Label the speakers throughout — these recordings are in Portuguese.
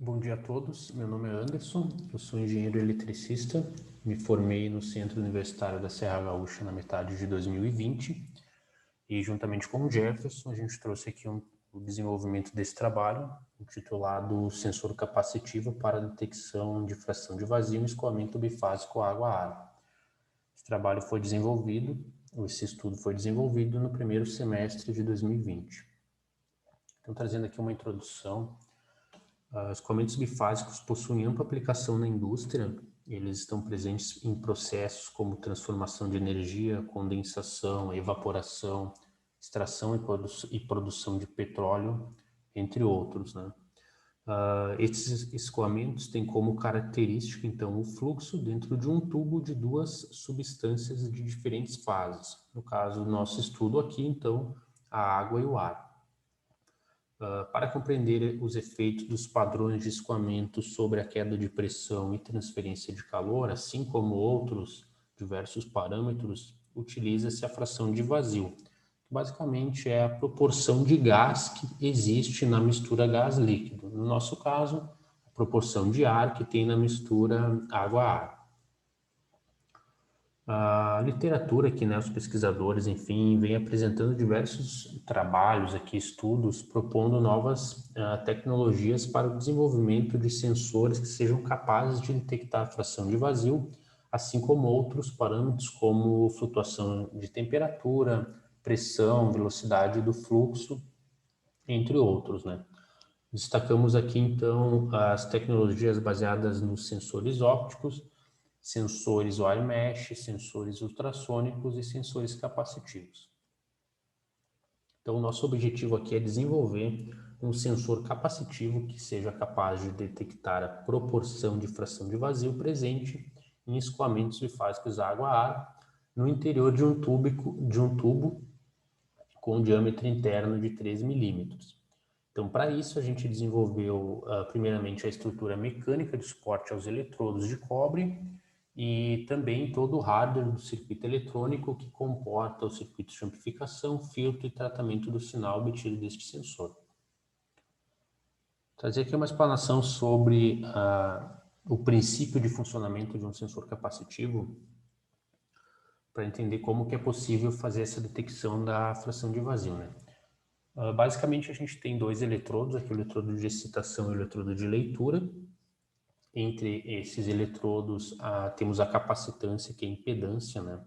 Speaker 1: Bom dia a todos, meu nome é Anderson, eu sou engenheiro eletricista, me formei no Centro Universitário da Serra Gaúcha na metade de 2020 e juntamente com o Jefferson a gente trouxe aqui o desenvolvimento desse trabalho intitulado Sensor Capacitivo para Detecção de Fração de Vazio em Escoamento Bifásico Água-Ar. Esse trabalho foi desenvolvido, esse estudo foi desenvolvido no primeiro semestre de 2020. Então, trazendo aqui uma introdução. Os escoamentos bifásicos possuem ampla aplicação na indústria. Eles estão presentes em processos como transformação de energia, condensação, evaporação, extração e produção de petróleo, entre outros, né? Esses escoamentos têm como característica, então, o fluxo dentro de um tubo de duas substâncias de diferentes fases. No caso do nosso estudo aqui, então, a água e o ar. Para compreender os efeitos dos padrões de escoamento sobre a queda de pressão e transferência de calor, assim como outros diversos parâmetros, utiliza-se a fração de vazio, que basicamente é a proporção de gás que existe na mistura gás-líquido. No nosso caso, a proporção de ar que tem na mistura água-ar. A literatura aqui, né, os pesquisadores, enfim, vem apresentando diversos trabalhos aqui, estudos, propondo novas tecnologias para o desenvolvimento de sensores que sejam capazes de detectar a fração de vazio, assim como outros parâmetros como flutuação de temperatura, pressão, velocidade do fluxo, entre outros, né? Destacamos aqui, então, as tecnologias baseadas nos sensores ópticos, sensores wire mesh, sensores ultrassônicos e sensores capacitivos. Então, o nosso objetivo aqui é desenvolver um sensor capacitivo que seja capaz de detectar a proporção de fração de vazio presente em escoamentos bifásicos água-ar no interior de um tubo com diâmetro interno de 3 milímetros. Então, para isso, a gente desenvolveu, primeiramente, a estrutura mecânica de suporte aos eletrodos de cobre e também todo o hardware do circuito eletrônico que comporta os circuitos de amplificação, filtro e tratamento do sinal obtido deste sensor. Trazer aqui uma explanação sobre o princípio de funcionamento de um sensor capacitivo para entender como que é possível fazer essa detecção da fração de vazio, né? Basicamente, a gente tem dois eletrodos, aqui o eletrodo de excitação e o eletrodo de leitura. Entre esses eletrodos, temos a capacitância, que é a impedância, né,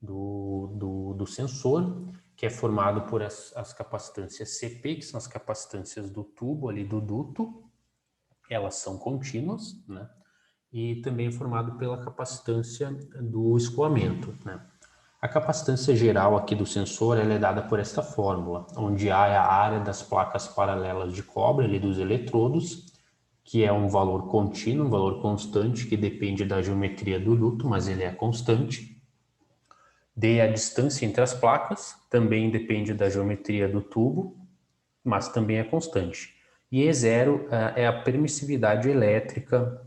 Speaker 1: do sensor, que é formado por as capacitâncias CP, que são as capacitâncias do tubo, ali do duto, elas são contínuas, né, e também é formado pela capacitância do escoamento, né. A capacitância geral aqui do sensor ela é dada por esta fórmula, onde A é a área das placas paralelas de cobre, ali dos eletrodos, que é um valor contínuo, um valor constante, que depende da geometria do duto, mas ele é constante. D é a distância entre as placas, também depende da geometria do tubo, mas também é constante. E E0 é a permissividade elétrica,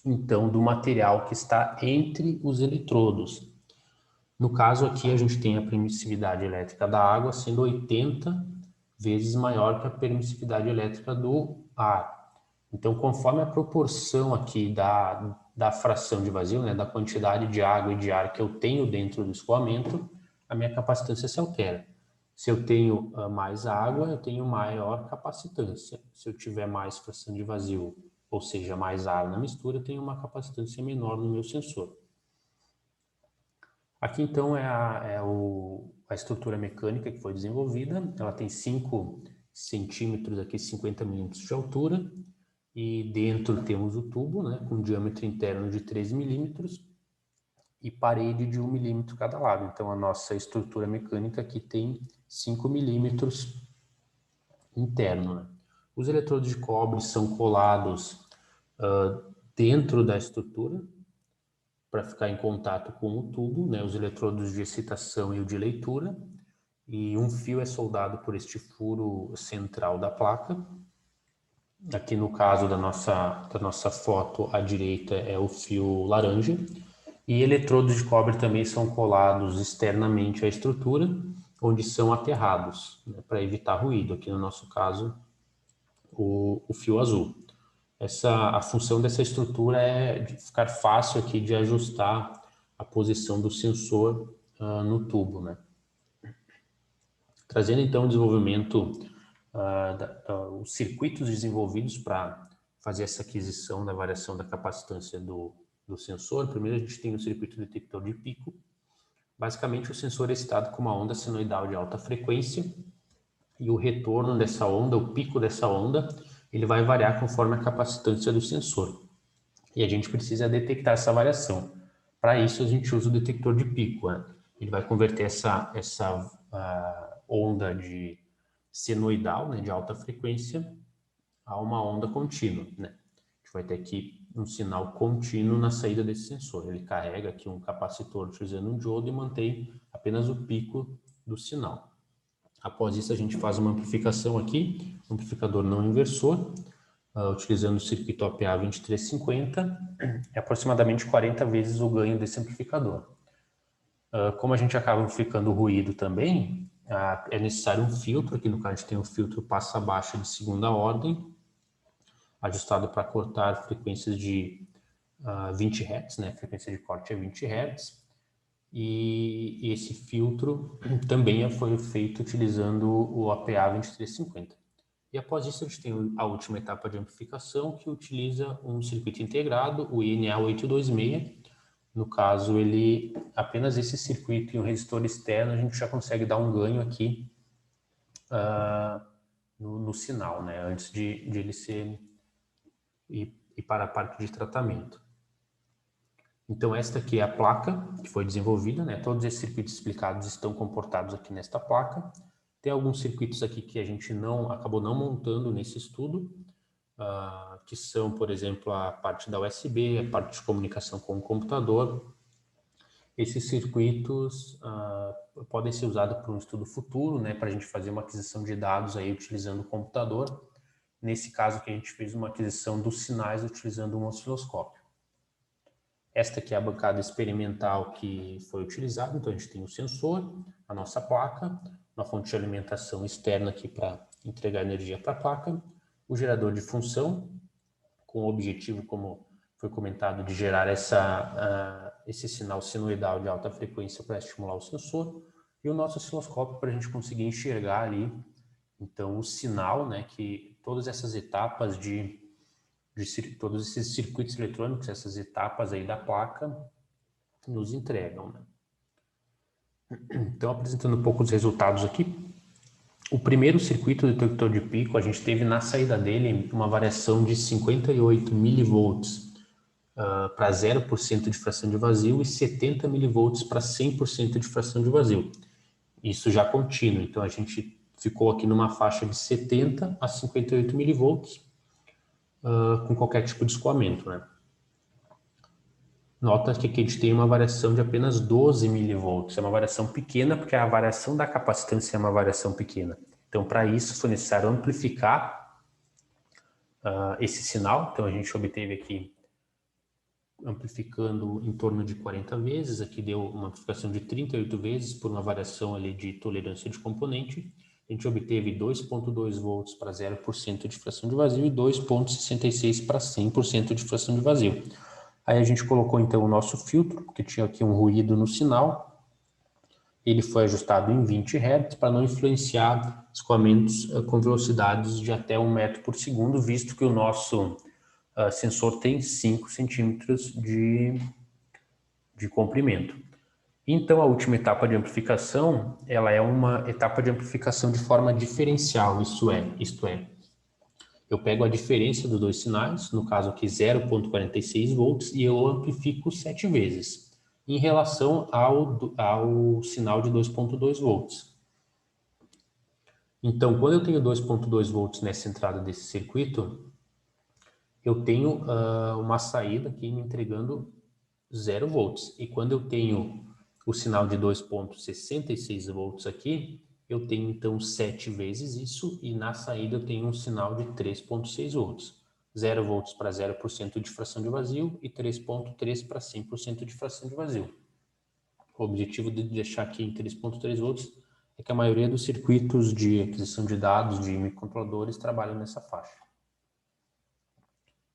Speaker 1: então, do material que está entre os eletrodos. No caso aqui, a gente tem a permissividade elétrica da água sendo 80 vezes maior que a permissividade elétrica do ar. Então, conforme a proporção aqui da fração de vazio, né, da quantidade de água e de ar que eu tenho dentro do escoamento, a minha capacitância se altera. Se eu tenho mais água, eu tenho maior capacitância. Se eu tiver mais fração de vazio, ou seja, mais ar na mistura, eu tenho uma capacitância menor no meu sensor. Aqui, então, é a estrutura mecânica que foi desenvolvida. Ela tem 5 centímetros, aqui 50 milímetros de altura, e dentro temos o tubo, né, com diâmetro interno de 3 milímetros e parede de 1 milímetro cada lado. Então, a nossa estrutura mecânica aqui tem 5 milímetros interno, né? Os eletrodos de cobre são colados dentro da estrutura para ficar em contato com o tubo, né, os eletrodos de excitação e o de leitura, e um fio é soldado por este furo central da placa. Aqui no caso da nossa foto, à direita é o fio laranja, e eletrodos de cobre também são colados externamente à estrutura, onde são aterrados, né, para evitar ruído, aqui no nosso caso, o fio azul. a função dessa estrutura é de ficar fácil aqui de ajustar a posição do sensor no tubo, né? Trazendo então o desenvolvimento, os circuitos desenvolvidos para fazer essa aquisição da variação da capacitância do sensor. Primeiro a gente tem o circuito detector de pico. Basicamente o sensor é excitado com uma onda senoidal de alta frequência e o retorno dessa onda, o pico dessa onda, ele vai variar conforme a capacitância do sensor. E a gente precisa detectar essa variação. Para isso a gente usa o detector de pico, né? Ele vai converter essa onda de senoidal, né, de alta frequência, a uma onda contínua, né? A gente vai ter aqui um sinal contínuo na saída desse sensor. Ele carrega aqui um capacitor utilizando um diodo e mantém apenas o pico do sinal. Após isso, a gente faz uma amplificação aqui, um amplificador não inversor, utilizando o circuito APA 2350, é aproximadamente 40 vezes o ganho desse amplificador. Como a gente acaba amplificando o ruído também, é necessário um filtro, aqui no caso a gente tem um filtro passa-baixa de segunda ordem, ajustado para cortar frequências de 20 Hz, né? A frequência de corte é 20 Hz. E esse filtro também foi feito utilizando o APA 2350. E após isso a gente tem a última etapa de amplificação, que utiliza um circuito integrado, o INA 826. No caso, apenas esse circuito e um resistor externo, a gente já consegue dar um ganho aqui no sinal, né? Antes de ele ir para a parte de tratamento. Então, esta aqui é a placa que foi desenvolvida, né? Todos esses circuitos explicados estão comportados aqui nesta placa. Tem alguns circuitos aqui que a gente acabou não montando nesse estudo, que são, por exemplo, a parte da USB, a parte de comunicação com o computador. Esses circuitos podem ser usados para um estudo futuro, né? Para a gente fazer uma aquisição de dados aí utilizando o computador. Nesse caso que a gente fez uma aquisição dos sinais utilizando um osciloscópio. Esta aqui é a bancada experimental que foi utilizada, então a gente tem o sensor, a nossa placa, uma fonte de alimentação externa aqui para entregar energia para a placa, o gerador de função, com o objetivo, como foi comentado, de gerar esse sinal senoidal de alta frequência para estimular o sensor, e o nosso osciloscópio para a gente conseguir enxergar ali, então, o sinal, né, que todas essas etapas todos esses circuitos eletrônicos, essas etapas aí da placa, nos entregam, né? Então, apresentando um pouco dos resultados aqui. O primeiro circuito detector de pico, a gente teve na saída dele uma variação de 58 milivolts para 0% de fração de vazio e 70 milivolts para 100% de fração de vazio. Isso já contínuo, então a gente ficou aqui numa faixa de 70 a 58 milivolts com qualquer tipo de escoamento, né? Nota que aqui a gente tem uma variação de apenas 12 milivolts. É uma variação pequena porque a variação da capacitância é uma variação pequena. Então, para isso, foi necessário amplificar esse sinal. Então, a gente obteve aqui, amplificando em torno de 40 vezes. Aqui deu uma amplificação de 38 vezes por uma variação ali de tolerância de componente. A gente obteve 2,2 volts para 0% de fração de vazio e 2,66 para 100% de fração de vazio. Aí a gente colocou então o nosso filtro, porque tinha aqui um ruído no sinal. Ele foi ajustado em 20 Hz para não influenciar escoamentos com velocidades de até 1 metro por segundo, visto que o nosso sensor tem 5 centímetros de comprimento. Então, a última etapa de amplificação, ela é uma etapa de amplificação de forma diferencial, isto é, eu pego a diferença dos dois sinais, no caso aqui 0,46 volts, e eu amplifico 7 vezes, em relação ao sinal de 2,2 volts. Então, quando eu tenho 2,2 volts nessa entrada desse circuito, eu tenho uma saída aqui me entregando 0 volts. E quando eu tenho o sinal de 2,66 volts aqui, eu tenho então 7 vezes isso, e na saída eu tenho um sinal de 3,6 volts. 0 volts para 0% de fração de vazio e 3,3 para 100% de fração de vazio. O objetivo de deixar aqui em 3,3 volts é que a maioria dos circuitos de aquisição de dados de microcontroladores trabalham nessa faixa.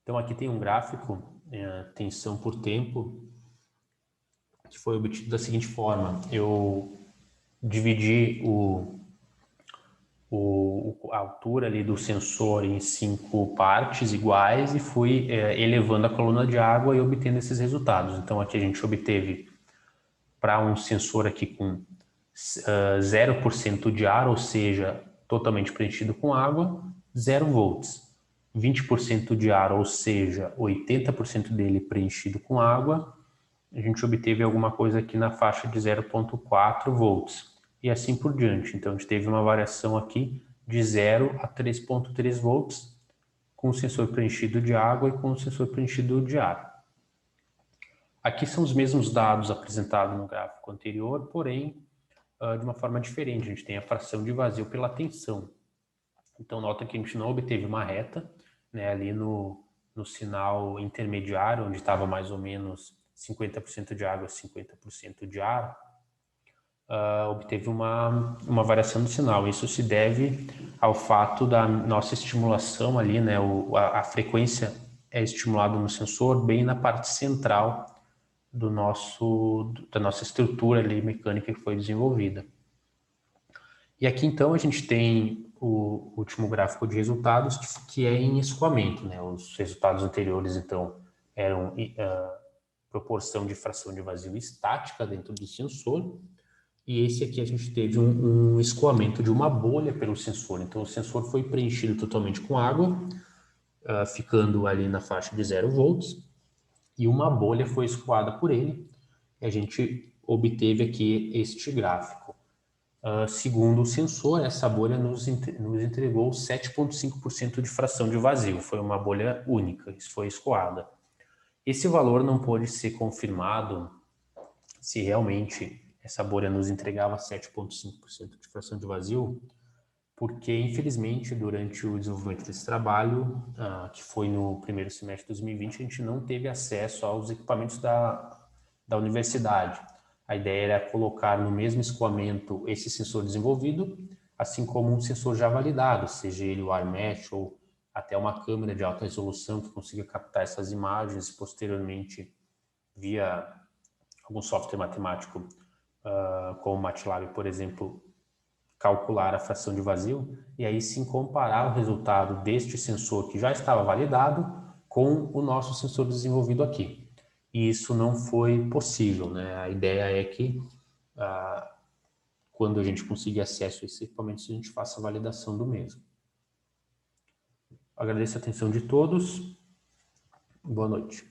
Speaker 1: Então, aqui tem um gráfico, tensão por tempo, que foi obtido da seguinte forma. Eu dividi a altura ali do sensor em 5 partes iguais e fui elevando a coluna de água e obtendo esses resultados. Então, aqui a gente obteve, para um sensor aqui com 0% de ar, ou seja, totalmente preenchido com água, 0 volts. 20% de ar, ou seja, 80% dele preenchido com água, a gente obteve alguma coisa aqui na faixa de 0,4 volts. E assim por diante. Então, a gente teve uma variação aqui de 0 a 3,3 volts, com o sensor preenchido de água e com o sensor preenchido de ar. Aqui são os mesmos dados apresentados no gráfico anterior, porém, de uma forma diferente. A gente tem a fração de vazio pela tensão. Então, nota que a gente não obteve uma reta, né, ali no sinal intermediário, onde estava mais ou menos 50% de água, 50% de ar, obteve uma variação do sinal. Isso se deve ao fato da nossa estimulação ali, né, a frequência é estimulada no sensor bem na parte central da nossa estrutura ali mecânica que foi desenvolvida. E aqui, então, a gente tem o último gráfico de resultados, que é em escoamento, né? Os resultados anteriores, então, eram proporção de fração de vazio estática dentro do sensor, e esse aqui a gente teve um escoamento de uma bolha pelo sensor. Então, o sensor foi preenchido totalmente com água, ficando ali na faixa de 0 volts, e uma bolha foi escoada por ele, e a gente obteve aqui este gráfico. Segundo o sensor, essa bolha nos entregou 7,5% de fração de vazio. Foi uma bolha única, isso foi escoada. Esse valor não pôde ser confirmado se realmente essa bolha nos entregava 7,5% de fração de vazio, porque, infelizmente, durante o desenvolvimento desse trabalho, que foi no primeiro semestre de 2020, a gente não teve acesso aos equipamentos da universidade. A ideia era colocar no mesmo escoamento esse sensor desenvolvido, assim como um sensor já validado, seja ele o ARMET ou até uma câmera de alta resolução que consiga captar essas imagens posteriormente via algum software matemático, como o MATLAB, por exemplo, calcular a fração de vazio e aí sim comparar o resultado deste sensor que já estava validado com o nosso sensor desenvolvido aqui. E isso não foi possível, né? A ideia é que quando a gente conseguir acesso a esses equipamentos, a gente faça a validação do mesmo. Agradeço a atenção de todos. Boa noite.